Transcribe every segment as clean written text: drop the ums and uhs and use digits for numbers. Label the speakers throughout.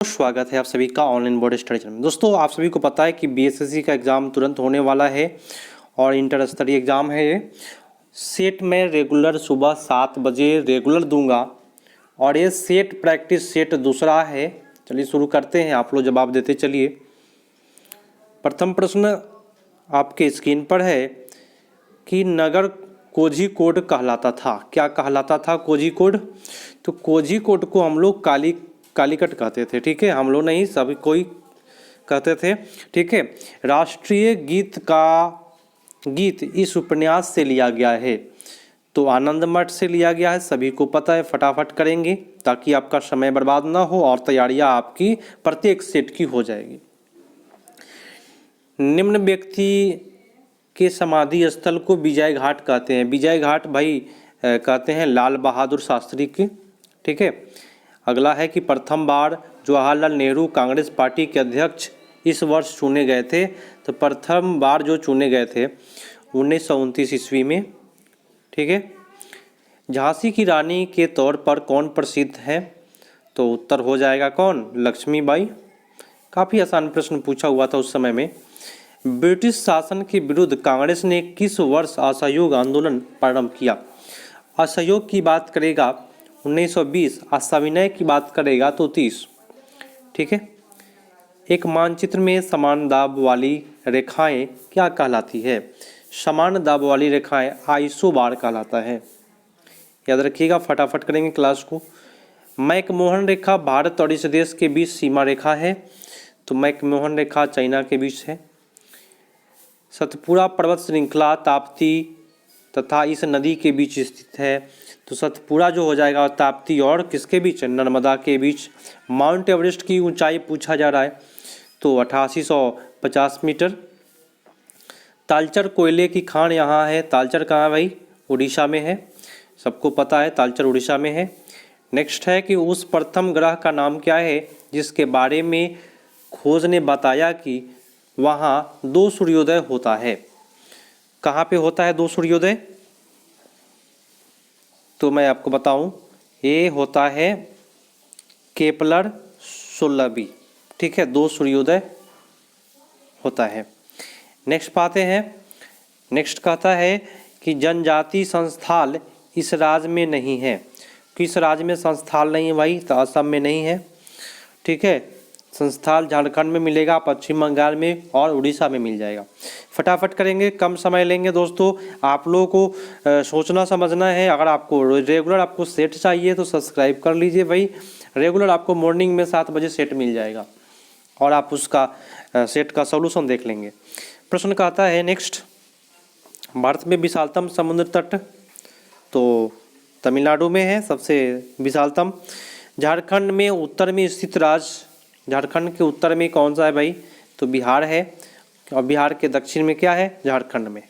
Speaker 1: स्वागत है आप सभी का ऑनलाइन बोर्ड स्टडी चैनल में। दोस्तों, आप सभी को पता है कि बीएसएससी का एग्ज़ाम तुरंत होने वाला है और इंटर स्तरीय एग्ज़ाम है ये। सेट में रेगुलर सुबह 7 बजे रेगुलर दूंगा और ये सेट प्रैक्टिस सेट दूसरा है। चलिए शुरू करते हैं, आप लोग जवाब देते चलिए। प्रथम प्रश्न आपके स्क्रीन पर है कि नगर कोझिकोड कहलाता था। क्या कहलाता था कोझिकोड? तो कोझिकोड को हम लोग कालीकट कहते थे, ठीक है। हम लोग नहीं, सभी कोई कहते थे, ठीक है। राष्ट्रीय गीत इस उपन्यास से लिया गया है, तो आनंद मठ से लिया गया है। सभी को पता है, फटाफट करेंगे ताकि आपका समय बर्बाद ना हो और तैयारियां आपकी प्रत्येक सेट की हो जाएगी। निम्न व्यक्ति के समाधि स्थल को विजय घाट कहते हैं। विजय घाट भाई कहते हैं लाल बहादुर शास्त्री के, ठीक है। अगला है कि प्रथम बार जवाहरलाल नेहरू कांग्रेस पार्टी के अध्यक्ष इस वर्ष चुने गए थे। तो प्रथम बार जो चुने गए थे 1929 ईस्वी में, ठीक है। झांसी की रानी के तौर पर कौन प्रसिद्ध है? तो उत्तर हो जाएगा कौन? लक्ष्मीबाई। काफ़ी आसान प्रश्न पूछा हुआ था उस समय में। ब्रिटिश शासन के विरुद्ध कांग्रेस ने किस वर्ष असहयोग आंदोलन प्रारंभ किया? असहयोग की बात करेगा 1920, सविनय की बात करेगा तो 30, ठीक है। एक मानचित्र में समान दाब वाली रेखाएं क्या कहलाती है? समान दाब वाली रेखाएं आइसोबार कहलाता है। याद रखिएगा, फटाफट करेंगे क्लास को। मैकमोहन रेखा भारत और इस देश के बीच सीमा रेखा है, तो मैकमोहन रेखा चाइना के बीच है। सतपुड़ा पर्वत श्रृंखला ताप्ती तथा इस नदी के बीच स्थित है, तो सतपुड़ा जो हो जाएगा ताप्ती और किसके बीच? नर्मदा के बीच। माउंट एवरेस्ट की ऊंचाई पूछा जा रहा है, तो 8850 मीटर। तालचर कोयले की खान यहाँ है। तालचर कहाँ है भाई? उड़ीसा में है, सबको पता है तालचर उड़ीसा में है। नेक्स्ट है कि उस प्रथम ग्रह का नाम क्या है जिसके बारे में खोज ने बताया कि वहाँ 2 सूर्योदय होता है? कहाँ पे होता है 2 सूर्योदय? तो मैं आपको बताऊं, ये होता है केपलर 16b, ठीक है। 2 सूर्योदय होता है। नेक्स्ट पाते हैं। नेक्स्ट कहता है कि जनजाति संस्थाल इस राज्य में नहीं है। किस राज्य में संस्थाल नहीं है भाई? तो असम में नहीं है, ठीक है। संस्थाल झारखंड में मिलेगा, पश्चिम बंगाल में और उड़ीसा में मिल जाएगा। फटाफट करेंगे, कम समय लेंगे दोस्तों। आप लोगों को सोचना समझना है। अगर आपको रेगुलर आपको सेट चाहिए तो सब्सक्राइब कर लीजिए भाई। रेगुलर आपको मॉर्निंग में 7 बजे सेट मिल जाएगा और आप उसका सेट का सॉल्यूशन देख लेंगे। प्रश्न कहता है नेक्स्ट, भारत में विशालतम समुद्र तट? तो तमिलनाडु में है सबसे विशालतम। झारखंड में उत्तर में स्थित राज्य, झारखंड के उत्तर में कौन सा है भाई? तो बिहार है, और बिहार के दक्षिण में क्या है? झारखंड में।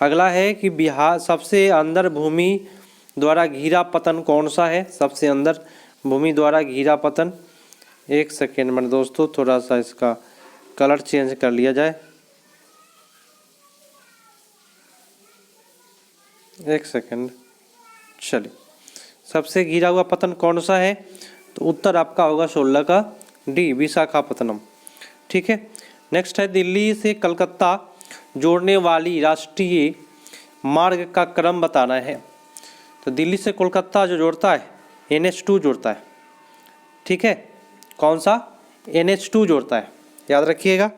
Speaker 1: अगला है कि बिहार सबसे अंदर भूमि द्वारा घिरा पतन कौन सा है? सबसे अंदर भूमि द्वारा घिरा पतन, एक सेकेंड में दोस्तों थोड़ा सा इसका कलर चेंज कर लिया जाए, एक सेकेंड। चलिए, सबसे घिरा हुआ पतन कौन सा है? तो उत्तर आपका होगा 16 का डी, विशाखापत्तनम, ठीक है। नेक्स्ट है दिल्ली से कलकत्ता जोड़ने वाली राष्ट्रीय मार्ग का क्रम बताना है। तो दिल्ली से कोलकाता जो जोड़ता है NH2 जोड़ता है, ठीक है। कौन सा? NH2 जोड़ता है, याद रखिएगा।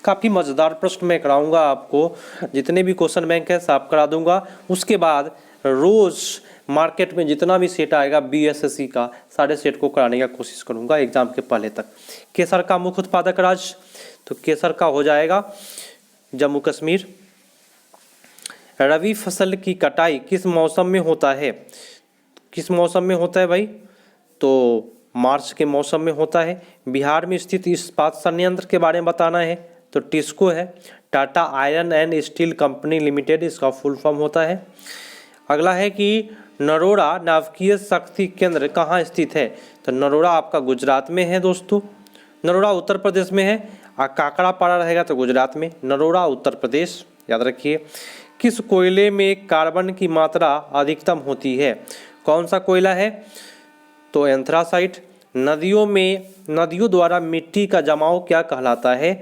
Speaker 1: काफ़ी मज़ेदार प्रश्न मैं कराऊंगा आपको, जितने भी क्वेश्चन बैंक है साफ करा दूंगा। उसके बाद रोज़ मार्केट में जितना भी सेट आएगा बीएसएससी का, सारे सेट को कराने का कोशिश करूंगा एग्जाम के पहले तक। केसर का मुख्य उत्पादक राज्य? तो केसर का हो जाएगा जम्मू कश्मीर। रबी फसल की कटाई किस मौसम में होता है? किस मौसम में होता है भाई? तो मार्च के मौसम में होता है। बिहार में स्थित इस्पात संयंत्र के बारे में बताना है, तो टिस्को है, Tata iron and steel company limited इसका फुल फॉर्म होता है। अगला है कि नरोड़ा नाभिकीय शक्ति केंद्र कहाँ स्थित है? तो नरोड़ा आपका गुजरात में है दोस्तों। नरोड़ा उत्तर प्रदेश में है, और काकड़ापाड़ा रहेगा तो गुजरात में। नरोड़ा उत्तर प्रदेश, याद रखिए। किस कोयले में कार्बन की मात्रा अधिकतम होती है? कौन सा कोयला है? तो एंथ्रासाइट। नदियों द्वारा मिट्टी का जमाव क्या कहलाता है?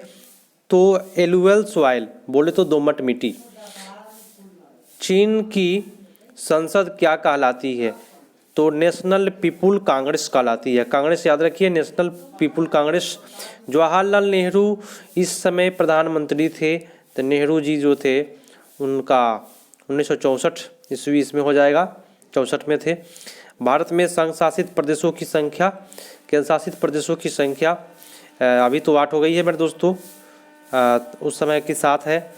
Speaker 1: तो एलुवियल सॉइल, बोले तो दोमट मिट्टी। चीन की संसद क्या कहलाती है? तो नेशनल पीपुल कांग्रेस कहलाती है। कांग्रेस याद रखिए, नेशनल पीपुल कांग्रेस। जवाहरलाल नेहरू इस समय प्रधानमंत्री थे, तो नेहरू जी जो थे उनका 1964 ईस्वी इसमें हो जाएगा, 64 में थे। भारत में संघ शासित प्रदेशों की संख्या, केंद्र शासित प्रदेशों की संख्या अभी तो 8 हो गई है मेरे दोस्तों, उस समय की 7 है।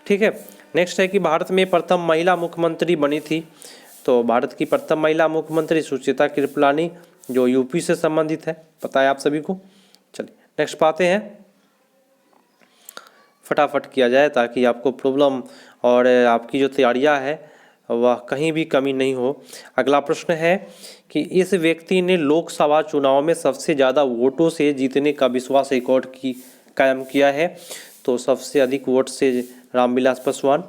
Speaker 1: ठीक है। नेक्स्ट है कि भारत में प्रथम महिला मुख्यमंत्री बनी थी। तो भारत की प्रथम महिला मुख्यमंत्री सुचेता कृपलानी, जो यूपी से संबंधित है, पता है आप सभी को। चलिए नेक्स्ट पाते हैं, फटाफट किया जाए ताकि आपको प्रॉब्लम और आपकी जो तैयारियां है वह कहीं भी कमी नहीं हो। अगला प्रश्न है कि इस व्यक्ति ने लोकसभा चुनाव में सबसे ज़्यादा वोटों से जीतने का विश्वास रिकॉर्ड कायम किया है। तो सबसे अधिक वोट से रामविलास पासवान।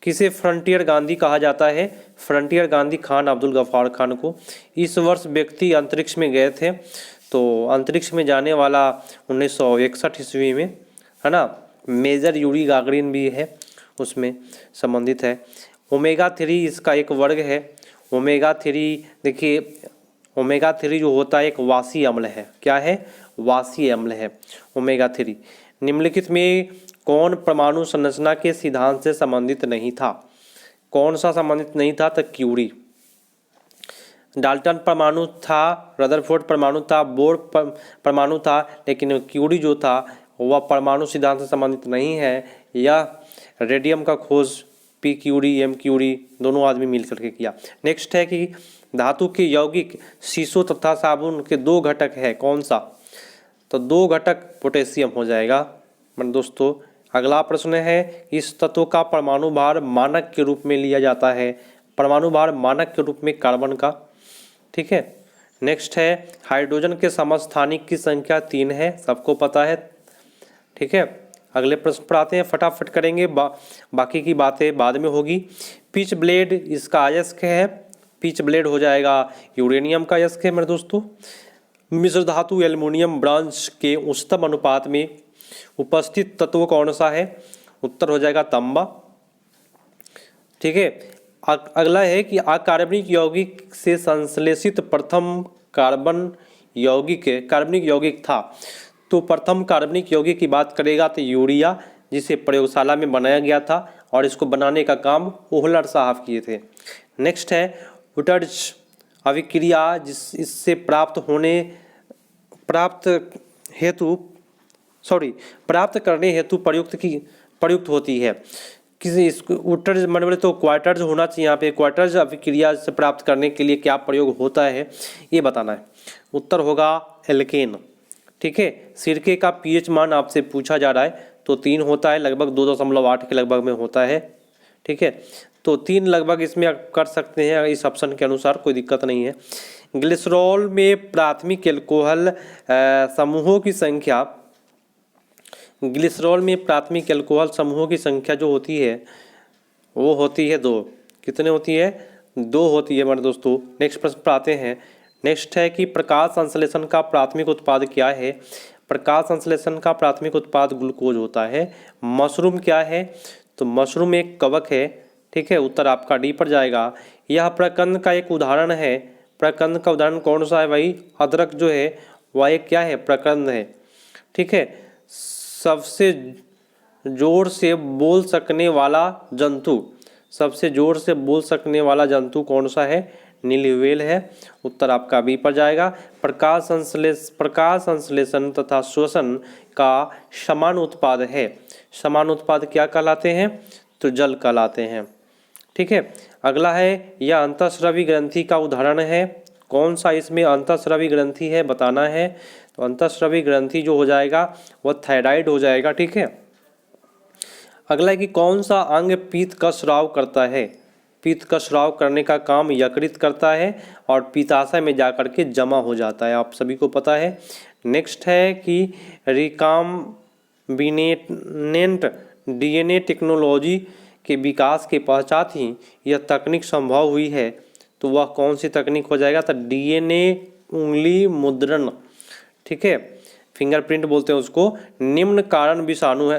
Speaker 1: किसे फ्रंटियर गांधी कहा जाता है? फ्रंटियर गांधी खान अब्दुल गफ्फार खान को। इस वर्ष व्यक्ति अंतरिक्ष में गए थे, तो अंतरिक्ष में जाने वाला 1961 ईस्वी में, है ना। मेजर यूरी गागरिन भी है, उसमें संबंधित है। ओमेगा 3 इसका एक वर्ग है। ओमेगा 3 देखिए, ओमेगा 3 जो होता है एक वासी अम्ल है। क्या है? वासी अम्ल है ओमेगा 3। निम्नलिखित में कौन परमाणु संरचना के सिद्धांत से संबंधित नहीं था? कौन सा संबंधित नहीं था? तो क्यूरी। डाल्टन परमाणु था, रदरफोर्ड परमाणु था, बोर परमाणु था, लेकिन क्यूरी जो था वह परमाणु सिद्धांत से संबंधित नहीं है। यह रेडियम का खोज पी क्यूरी, एम क्यूरी दोनों आदमी मिल करके किया। नेक्स्ट है कि धातु के यौगिक शीशो तथा साबुन के 2 घटक है, कौन सा? तो 2 घटक पोटेशियम हो जाएगा मेरे दोस्तों। अगला प्रश्न है, इस तत्व का परमाणु भार मानक के रूप में लिया जाता है। परमाणु भार मानक के रूप में कार्बन का। ठीक है। नेक्स्ट है, हाइड्रोजन के समस्थानिक की संख्या 3 है, सबको पता है। ठीक है। अगले प्रश्न पर आते हैं, फटाफट करेंगे, बाकी की बातें बाद में होगी। पिच ब्लेड इसका अयस्क है, पिच ब्लेड हो जाएगा यूरेनियम का अयस्क है मेरे दोस्तों। मिश्र धातु एल्युमिनियम ब्रांच के उच्चतम अनुपात में उपस्थित तत्व कौन सा है? उत्तर हो जाएगा तांबा। ठीक है। अगला है कि अकार्बनिक यौगिक से संश्लेषित प्रथम कार्बनिक यौगिक था। तो प्रथम कार्बनिक यौगिक की बात करेगा तो यूरिया, जिसे प्रयोगशाला में बनाया गया था और इसको बनाने का काम ओहलर साहब किए थे। नेक्स्ट है वुटर्ज अभिक्रिया, इससे प्राप्त करने हेतु प्रयुक्त होती है। किसी वुटर्ज मतलब तो क्वार्टर्स होना चाहिए यहाँ पे। क्वार्टर्ज अभिक्रिया से प्राप्त करने के लिए क्या प्रयोग होता है ये बताना है। उत्तर होगा एल्केन। ठीक है। सिरके का पीएच मान आपसे पूछा जा रहा है, तो 3 होता है, लगभग 2.8 के लगभग में होता है। ठीक है। तो 3 लगभग इसमें आप कर सकते हैं इस ऑप्शन के अनुसार, कोई दिक्कत नहीं है। ग्लिसरॉल में प्राथमिक एल्कोहल समूहों की संख्या, ग्लिसरॉल में प्राथमिक एल्कोहल समूहों की संख्या जो होती है वो होती है 2। कितने होती है? 2 होती है मेरे दोस्तों। नेक्स्ट प्रश्न पर आते हैं। नेक्स्ट है कि प्रकाश संश्लेषण का प्राथमिक उत्पाद क्या है? प्रकाश संश्लेषण का प्राथमिक उत्पाद ग्लूकोज होता है। मशरूम क्या है? तो मशरूम एक कवक है। ठीक है। उत्तर आपका डी पर जाएगा। यह प्रकंद का एक उदाहरण है। प्रकंद का उदाहरण कौन सा है भाई? अदरक जो है वह एक क्या है? प्रकंद है। ठीक है। सबसे जोर से बोल सकने वाला जंतु, सबसे जोर से बोल सकने वाला जंतु कौन सा है? नीली व्हेल है। उत्तर आपका बी पर जाएगा। प्रकाश संश्लेषण तथा श्वसन का समान उत्पाद है। समान उत्पाद क्या कहलाते हैं? तो जल कहलाते हैं। ठीक है। अगला है, यह अंतःस्रावी ग्रंथि का उदाहरण है। कौन सा इसमें अंतःस्रावी ग्रंथि है बताना है। तो अंतःस्रावी ग्रंथि जो हो जाएगा वह थायराइड हो जाएगा। ठीक है। अगला है कि कौन सा अंग पीत का स्राव करता है? पीत का स्राव करने का काम यकृत करता है और पीताशय में जाकर के जमा हो जाता है, आप सभी को पता है। नेक्स्ट है कि रिकॉम्बिनेंट डीएनए टेक्नोलॉजी के विकास के पश्चात ही यह तकनीक संभव हुई है। तो वह कौन सी तकनीक हो जाएगा? तो डीएनए उंगली मुद्रण, ठीक है, फिंगरप्रिंट बोलते हैं उसको। निम्न कारण विषाणु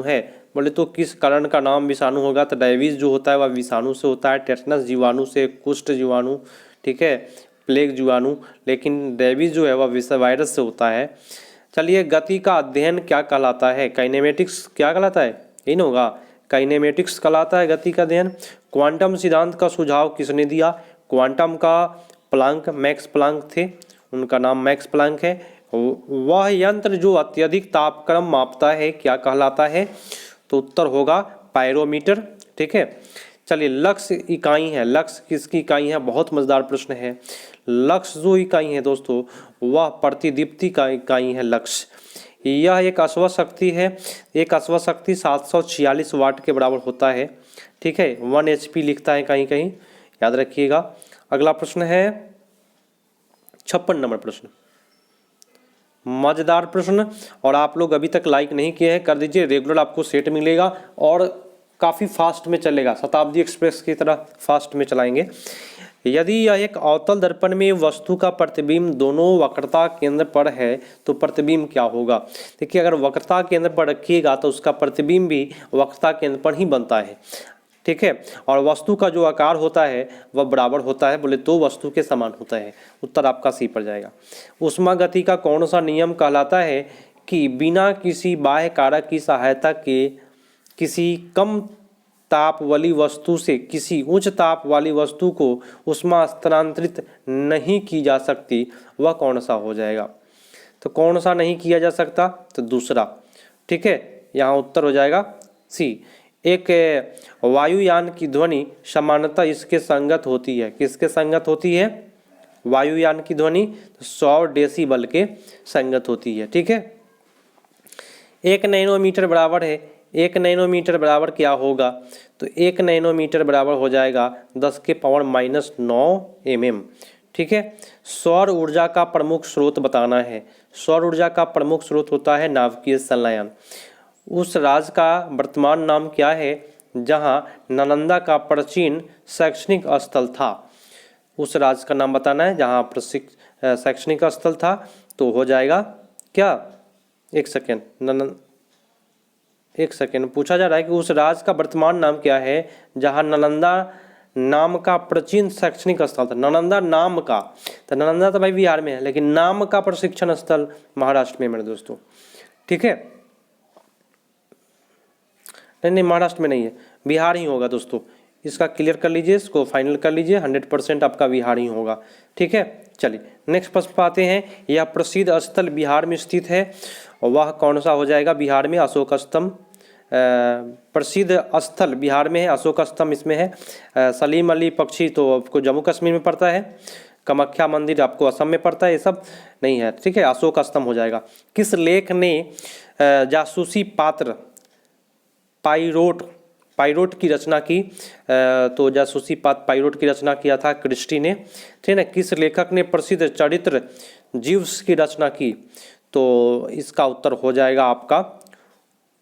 Speaker 1: है, बोले तो किस कारण का नाम विषाणु होगा? तो डायबिटीज जो होता है वह विषाणु से होता है, टेटनस जीवाणु से, कुष्ठ जीवाणु, ठीक है, प्लेग जीवाणु, लेकिन डायबिटीज जो है वह वायरस से होता है। चलिए, गति का अध्ययन क्या कहलाता है? काइनेमेटिक्स क्या कहलाता है? यही ना होगा, काइनेमेटिक्स कहलाता है गति का अध्ययन। क्वांटम सिद्धांत का सुझाव किसने दिया? क्वांटम का प्लांक, मैक्स प्लांक थे, उनका नाम मैक्स प्लांक है। वह यंत्र जो अत्यधिक तापक्रम मापता है क्या कहलाता है? तो उत्तर होगा पायरोमीटर, ठीक है। चलिए, लक्ष्य इकाई है, लक्ष्य किसकी इकाई है? बहुत मजेदार प्रश्न है। लक्ष्य जो इकाई है दोस्तों वह प्रतिदीप्ति का इकाई है लक्ष्य। यह एक अश्व शक्ति है, एक अश्व शक्ति 746 वाट के बराबर होता है, ठीक है। 1 HP लिखता है कहीं कहीं, याद रखिएगा। अगला प्रश्न है 56 नंबर प्रश्न, मजेदार प्रश्न, और आप लोग अभी तक लाइक नहीं किए हैं कर दीजिए, रेगुलर आपको सेट मिलेगा और काफ़ी फास्ट में चलेगा, शताब्दी एक्सप्रेस की तरह फास्ट में चलाएंगे। यदि यह एक अवतल दर्पण में वस्तु का प्रतिबिंब दोनों वक्रता केंद्र पर है तो प्रतिबिंब क्या होगा? देखिए, अगर वक्रता केंद्र पर रखिएगा तो उसका प्रतिबिंब भी वक्रता केंद्र पर ही बनता है, ठीक है। और वस्तु का जो आकार होता है वह बराबर होता है, बोले तो वस्तु के समान होता है। उत्तर आपका सी पर जाएगा। ऊष्मा गति का कौन सा नियम कहलाता है कि बिना किसी बाह्य कारक की सहायता के किसी कम ताप वाली वस्तु से किसी उच्च ताप वाली वस्तु को ऊष्मा स्थानांतरित नहीं की जा सकती? वह कौन सा हो जाएगा? तो कौन सा नहीं किया जा सकता? तो दूसरा, ठीक है, यहाँ उत्तर हो जाएगा सी। एक वायुयान की ध्वनि सामान्यतः इसके संगत होती है, किसके संगत होती है? वायुयान की ध्वनि 100 डेसिबल के संगत होती है, ठीक है। 1 नैनोमीटर बराबर है, 1 नैनोमीटर बराबर क्या होगा? तो 1 नैनोमीटर बराबर हो जाएगा 10 के पावर -9 mm, ठीक है। सौर ऊर्जा का प्रमुख स्रोत बताना है। सौर ऊर्जा का प्रमुख स्रोत होता है नाभिकीय संलयन। उस राज्य का वर्तमान नाम क्या है जहां नालंदा का प्राचीन शैक्षणिक स्थल था? उस राज्य का नाम बताना है जहां शैक्षणिक स्थल था, तो हो जाएगा क्या? एक सेकेंड पूछा जा रहा है कि उस राज्य का वर्तमान नाम क्या है जहां नालंदा नाम का प्राचीन शैक्षणिक स्थल था। नालंदा नाम का, तो नालंदा तो भाई बिहार में है, लेकिन नाम का प्रशिक्षण स्थल महाराष्ट्र में मेरे दोस्तों, ठीक है। नहीं, महाराष्ट्र में नहीं है, बिहार ही होगा दोस्तों। इसका क्लियर कर लीजिए, इसको फाइनल कर लीजिए, 100% आपका बिहार ही होगा, ठीक है। चलिए नेक्स्ट प्रश्न पाते हैं। यह प्रसिद्ध स्थल बिहार में स्थित है, और वह कौन सा हो जाएगा? बिहार में अशोक स्तंभ प्रसिद्ध स्थल बिहार में है, अशोक स्तंभ इसमें है। सलीम अली पक्षी तो आपको जम्मू कश्मीर में पड़ता है, कामाख्या मंदिर आपको असम में पड़ता है, ये सब नहीं है, ठीक है। अशोक स्तंभ हो जाएगा। किस लेख ने जासूसी पात्र पाइरोट की रचना की? तो जासूसी पात्र पाइरोट की रचना किया था क्रिस्टी ने, ठीक है ना। किस लेखक ने प्रसिद्ध चरित्र जीव्स की रचना की? तो इसका उत्तर हो जाएगा आपका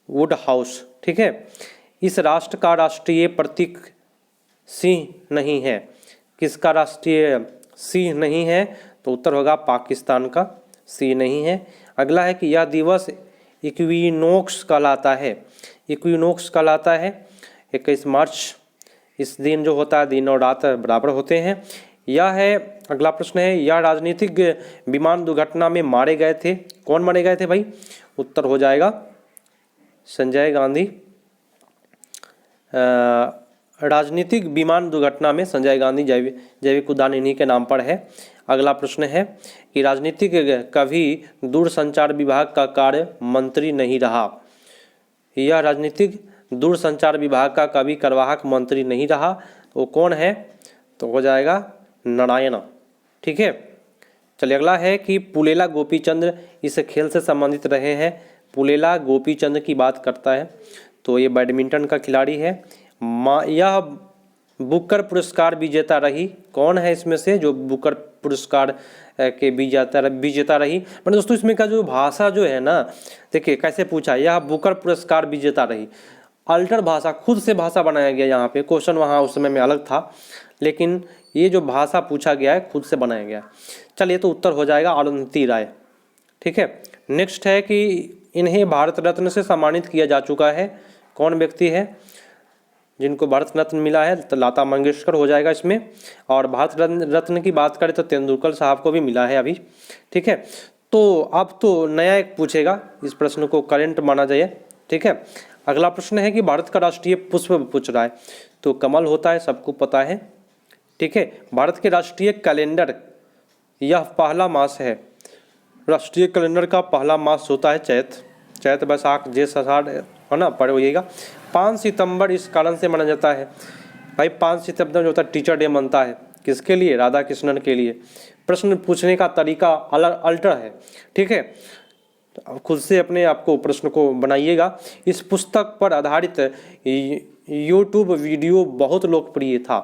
Speaker 1: वुड हाउस, ठीक है। इस राष्ट्र का राष्ट्रीय प्रतीक सिंह नहीं है, किसका राष्ट्रीय सिंह नहीं है? तो उत्तर होगा पाकिस्तान का सिंह नहीं है। अगला है कि यह दिवस इक्विनोक्स कहलाता है। इक्विनोक्स कहलाता है 21 मार्च, इस दिन जो होता है दिन और रात बराबर होते हैं। यह है, अगला प्रश्न है, यह राजनीतिक विमान दुर्घटना में मारे गए थे, कौन मारे गए थे भाई? उत्तर हो जाएगा संजय गांधी। राजनीतिक विमान दुर्घटना में संजय गांधी जैविक उद्यान इन्हीं के नाम पर है। अगला प्रश्न है कि राजनीतिक कभी दूरसंचार विभाग का कार्य मंत्री नहीं रहा। यह राजनीतिक दूरसंचार विभाग का कभी कार्यवाहक मंत्री नहीं रहा, वो कौन है? तो हो जाएगा नारायण, ठीक है। चलिए अगला है कि पुलेला गोपीचंद इस खेल से संबंधित रहे हैं। पुलेला गोपीचंद की बात करता है, तो ये बैडमिंटन का खिलाड़ी है। यह बुकर पुरस्कार विजेता रही, कौन है इसमें से जो बुकर पुरस्कार के विजेता रही? मतलब दोस्तों इसमें का जो भाषा जो है ना, देखिए कैसे पूछा, यह बुकर पुरस्कार विजेता रही। अल्टर भाषा, खुद से भाषा बनाया गया यहाँ पे, क्वेश्चन वहाँ उस समय में अलग था, लेकिन ये जो भाषा पूछा गया है खुद से बनाया गया है। चलिए, तो उत्तर हो जाएगा अरुंधति राय। ठीक है, नेक्स्ट है कि इन्हें भारत रत्न से सम्मानित किया जा चुका है। कौन व्यक्ति है जिनको भारत रत्न मिला है? तो लता मंगेशकर हो जाएगा इसमें। और भारत रत्न की बात करें तो तेंदुलकर साहब को भी मिला है अभी। ठीक है, तो अब तो नया एक पूछेगा, इस प्रश्न को करेंट माना जाए। ठीक है, अगला प्रश्न है कि भारत का राष्ट्रीय पुष्प पूछ रहा है, तो कमल होता है, सबको पता है। ठीक है, भारत के राष्ट्रीय कैलेंडर, यह पहला मास है, राष्ट्रीय कैलेंडर का पहला मास होता है चैत बैसाख जेठ आषाढ़, है ना, पढ़ होइएगा। 5 सितंबर इस कारण से माना जाता है भाई, 5 सितंबर जो होता है टीचर डे मनता है, किसके लिए? राधा कृष्णन के लिए। प्रश्न पूछने का तरीका अल्टर है। ठीक है, खुद से अपने आप को प्रश्न को बनाइएगा। इस पुस्तक पर आधारित यूट्यूब वीडियो बहुत लोकप्रिय था।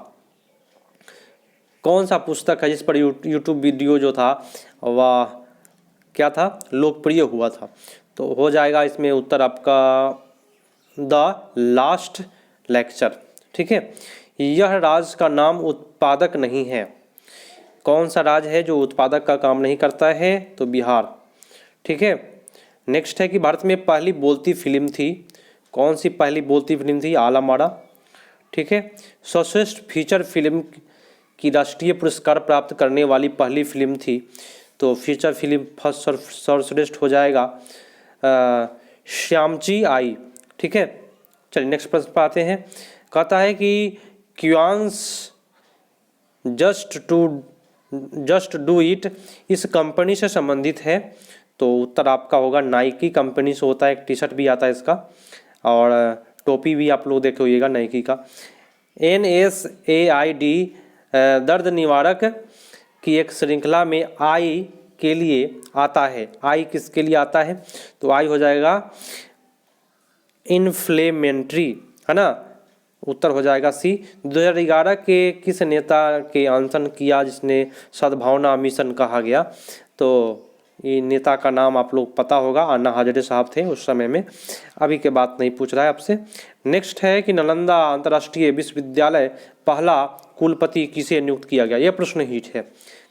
Speaker 1: कौन सा पुस्तक है जिस पर यूट्यूब वीडियो जो था वह क्या था? लोकप्रिय हुआ था। तो हो जाएगा इसमें उत्तर आपका द लास्ट लेक्चर। ठीक है, यह राज्य का नाम उत्पादक नहीं है। कौन सा राज्य है जो उत्पादक का काम नहीं करता है? तो बिहार। ठीक है, नेक्स्ट है कि भारत में पहली बोलती फिल्म थी। कौन सी पहली बोलती फिल्म थी? आला मारा। ठीक है, सर्वश्रेष्ठ फीचर फिल्म की राष्ट्रीय पुरस्कार प्राप्त करने वाली पहली फिल्म थी, तो फीचर फिल्म फर्स्ट सर्वश्रेष्ठ हो जाएगा श्यामची आई। ठीक है, चलिए नेक्स्ट प्रश्न पर आते हैं। कहता है कि क्यूआंस जस्ट डू इट इस कंपनी से संबंधित है, तो उत्तर आपका होगा नाइकी कंपनी से होता है। एक टी शर्ट भी आता है इसका, और टोपी भी आप लोग देखे होइएगा नाइकी का। NSAID दर्द निवारक की एक श्रृंखला में आई के लिए आता है। आई किसके लिए आता है? तो आई हो जाएगा इन्फ्लेमेटरी, है ना, उत्तर हो जाएगा सी। 2011 के किस नेता के अनशन किया जिसने सद्भावना मिशन कहा गया? तो ये नेता का नाम आप लोग पता होगा, अन्ना हजारे साहब थे उस समय में, अभी के बात नहीं पूछ रहा है आपसे। नेक्स्ट है कि नालंदा अंतर्राष्ट्रीय विश्वविद्यालय पहला कुलपति किसे नियुक्त किया गया? यह प्रश्न हिट है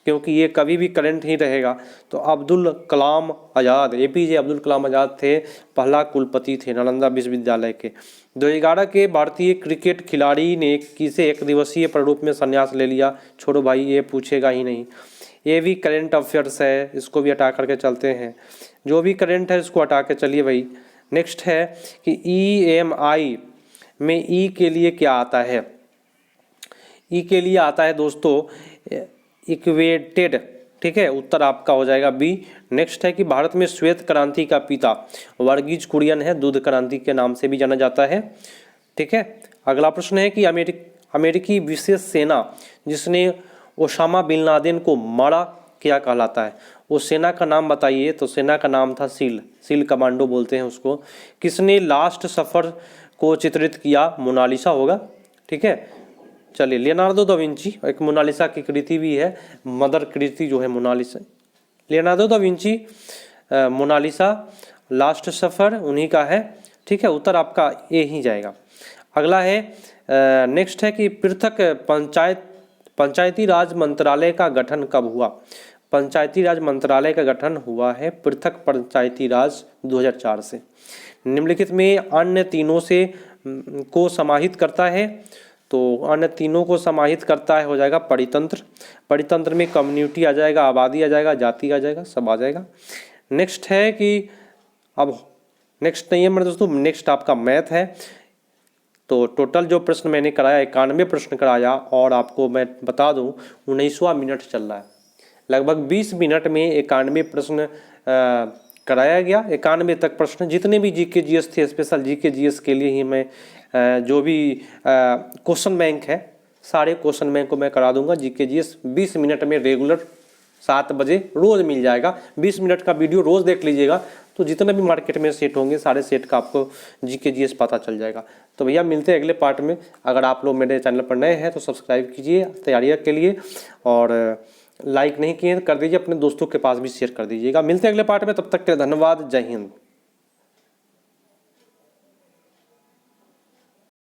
Speaker 1: क्योंकि ये कभी भी करंट ही रहेगा। तो अब्दुल कलाम आज़ाद, APJ अब्दुल कलाम आज़ाद थे, पहला कुलपति थे नालंदा विश्वविद्यालय के। 2011 के भारतीय क्रिकेट खिलाड़ी ने किसे एक दिवसीय प्रारूप में संन्यास ले लिया? छोड़ो भाई, ये पूछेगा ही नहीं, ये भी करंट अफेयर्स है, इसको भी हटा करके चलते हैं। जो भी करंट है इसको हटा के चलिए भाई। नेक्स्ट है कि EMI में ई के लिए क्या आता है? ई के लिए आता है दोस्तों इक्वेटेड। ठीक है, उत्तर आपका हो जाएगा बी। नेक्स्ट है कि भारत में श्वेत क्रांति का पिता वर्गीज कुरियन है, दूध क्रांति के नाम से भी जाना जाता है। ठीक है, अगला प्रश्न है कि अमेरिकी विशेष सेना जिसने ओसामा बिन लादेन को मारा क्या कहलाता है? वो सेना का नाम बताइए। तो सेना का नाम था सील कमांडो बोलते हैं उसको। किसने लास्ट सफ़र को चित्रित किया? मोनालिसा होगा। ठीक है, चलिए लियोनार्डो दा विंची, एक मोनालिसा की कृति भी है, मदर कृति जो है Mona Lisa, Leonardo da Vinci Mona Lisa last supper उन्हीं का है। ठीक है, उत्तर आपका ए ही जाएगा। अगला है नेक्स्ट है कि पृथक पंचायती राज मंत्रालय का गठन कब हुआ? पंचायती राज मंत्रालय का गठन हुआ है पृथक पंचायती राज 2004 से। निम्नलिखित में अन्य तीनों से को समाहित करता है, तो अन्य तीनों को समाहित करता है हो जाएगा परितंत्र। परितंत्र में कम्युनिटी आ जाएगा, आबादी आ जाएगा, जाति आ जाएगा, सब आ जाएगा। नेक्स्ट है कि अब नेक्स्ट नहीं है मेरे दोस्तों, नेक्स्ट आपका मैथ है। तो टोटल जो प्रश्न मैंने कराया 91 प्रश्न कराया, और आपको मैं बता दूं 19वां मिनट चल रहा है। लगभग 20 मिनट में 91 प्रश्न कराया गया। 91 तक प्रश्न, जितने भी GK GS थे, स्पेशल GK GS के लिए ही मैं जो भी क्वेश्चन बैंक है सारे क्वेश्चन बैंक को मैं करा दूंगा। GK GS 20 मिनट में रेगुलर 7 बजे रोज़ मिल जाएगा। 20 मिनट का वीडियो रोज़ देख लीजिएगा, तो जितने भी मार्केट में सेट होंगे सारे सेट का आपको GK GS पता चल जाएगा। तो भैया मिलते हैं अगले पार्ट में। अगर आप लोग मेरे चैनल पर नए हैं तो सब्सक्राइब कीजिए तैयारियों के लिए, और लाइक नहीं किए कर दीजिए, अपने दोस्तों के पास भी शेयर कर दीजिएगा। मिलते हैं अगले पार्ट में, तब तक के लिए धन्यवाद। जय हिंद।